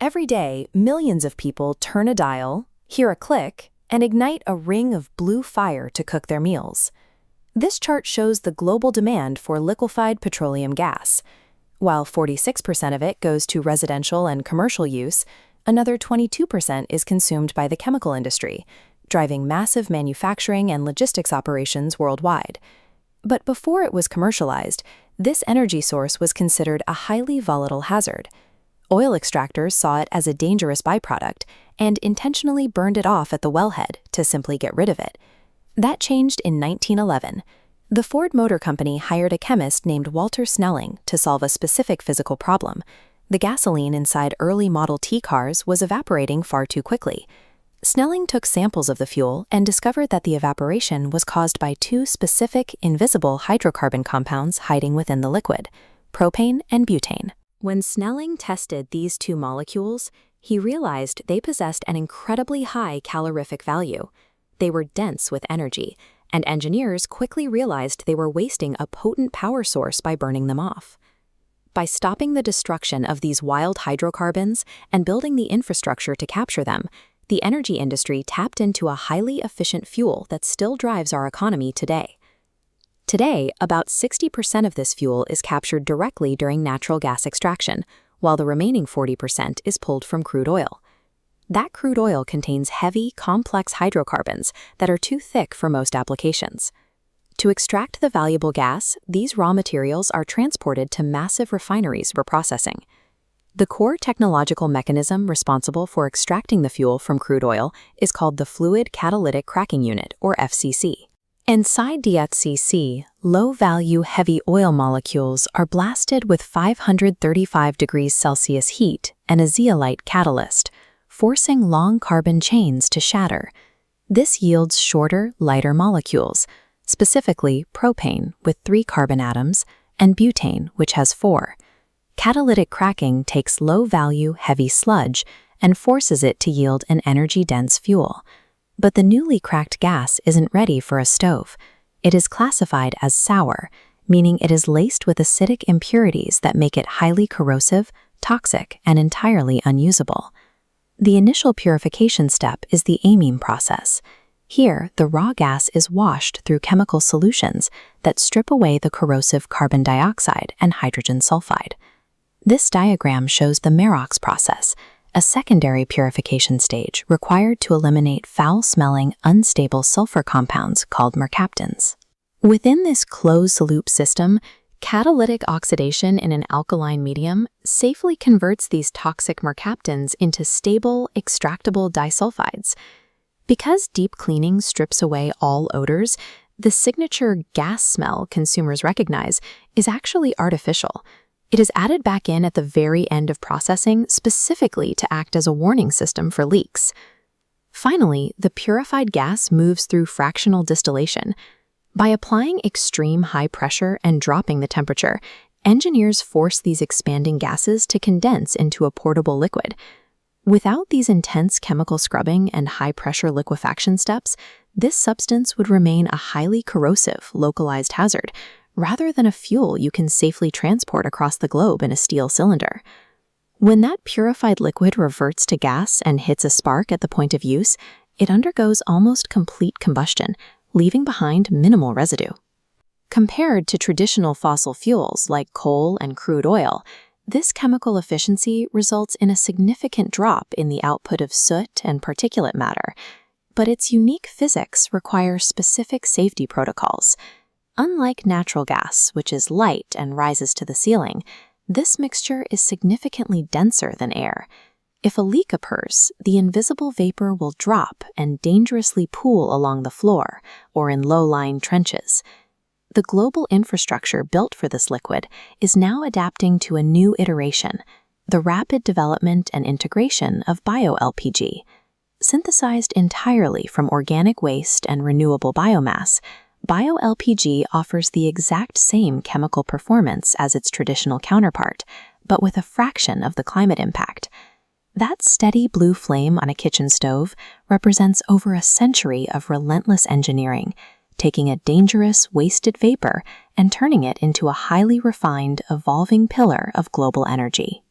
Every day, millions of people turn a dial, hear a click, and ignite a ring of blue fire to cook their meals. This chart shows the global demand for liquefied petroleum gas. While 46% of it goes to residential and commercial use, another 22% is consumed by the chemical industry, driving massive manufacturing and logistics operations worldwide. But before it was commercialized, this energy source was considered a highly volatile hazard. Oil extractors saw it as a dangerous byproduct and intentionally burned it off at the wellhead to simply get rid of it. That changed in 1911. The Ford Motor Company hired a chemist named Walter Snelling to solve a specific physical problem. The gasoline inside early Model T cars was evaporating far too quickly. Snelling took samples of the fuel and discovered that the evaporation was caused by two specific, invisible hydrocarbon compounds hiding within the liquid: propane and butane. When Snelling tested these two molecules, he realized they possessed an incredibly high calorific value. They were dense with energy, and engineers quickly realized they were wasting a potent power source by burning them off. By stopping the destruction of these wild hydrocarbons and building the infrastructure to capture them, the energy industry tapped into a highly efficient fuel that still drives our economy today. Today, about 60% of this fuel is captured directly during natural gas extraction, while the remaining 40% is pulled from crude oil. That crude oil contains heavy, complex hydrocarbons that are too thick for most applications. To extract the valuable gas, these raw materials are transported to massive refineries for processing. The core technological mechanism responsible for extracting the fuel from crude oil is called the Fluid Catalytic Cracking Unit, or FCC. Inside the FCC, low-value heavy oil molecules are blasted with 535 degrees Celsius heat and a zeolite catalyst, forcing long carbon chains to shatter. This yields shorter, lighter molecules, specifically propane with 3 carbon atoms and butane, which has 4. Catalytic cracking takes low-value, heavy sludge and forces it to yield an energy-dense fuel. But the newly cracked gas isn't ready for a stove. It is classified as sour, meaning it is laced with acidic impurities that make it highly corrosive, toxic, and entirely unusable. The initial purification step is the amine process. Here, the raw gas is washed through chemical solutions that strip away the corrosive carbon dioxide and hydrogen sulfide. This diagram shows the Marox process, a secondary purification stage required to eliminate foul-smelling, unstable sulfur compounds called mercaptans. Within this closed-loop system, catalytic oxidation in an alkaline medium safely converts these toxic mercaptans into stable, extractable disulfides. Because deep cleaning strips away all odors, the signature gas smell consumers recognize is actually artificial. It is added back in at the very end of processing specifically to act as a warning system for leaks. Finally, the purified gas moves through fractional distillation. By applying extreme high pressure and dropping the temperature, engineers force these expanding gases to condense into a portable liquid. Without these intense chemical scrubbing and high-pressure liquefaction steps, this substance would remain a highly corrosive, localized hazard, rather than a fuel you can safely transport across the globe in a steel cylinder. When that purified liquid reverts to gas and hits a spark at the point of use, it undergoes almost complete combustion, leaving behind minimal residue. Compared to traditional fossil fuels like coal and crude oil, this chemical efficiency results in a significant drop in the output of soot and particulate matter, but its unique physics require specific safety protocols. Unlike natural gas, which is light and rises to the ceiling, this mixture is significantly denser than air. If a leak occurs, the invisible vapor will drop and dangerously pool along the floor or in low-lying trenches. The global infrastructure built for this liquid is now adapting to a new iteration, the rapid development and integration of bio-LPG. Synthesized entirely from organic waste and renewable biomass, bio-LPG offers the exact same chemical performance as its traditional counterpart, but with a fraction of the climate impact. That steady blue flame on a kitchen stove represents over a century of relentless engineering, taking a dangerous, wasted vapor and turning it into a highly refined, evolving pillar of global energy.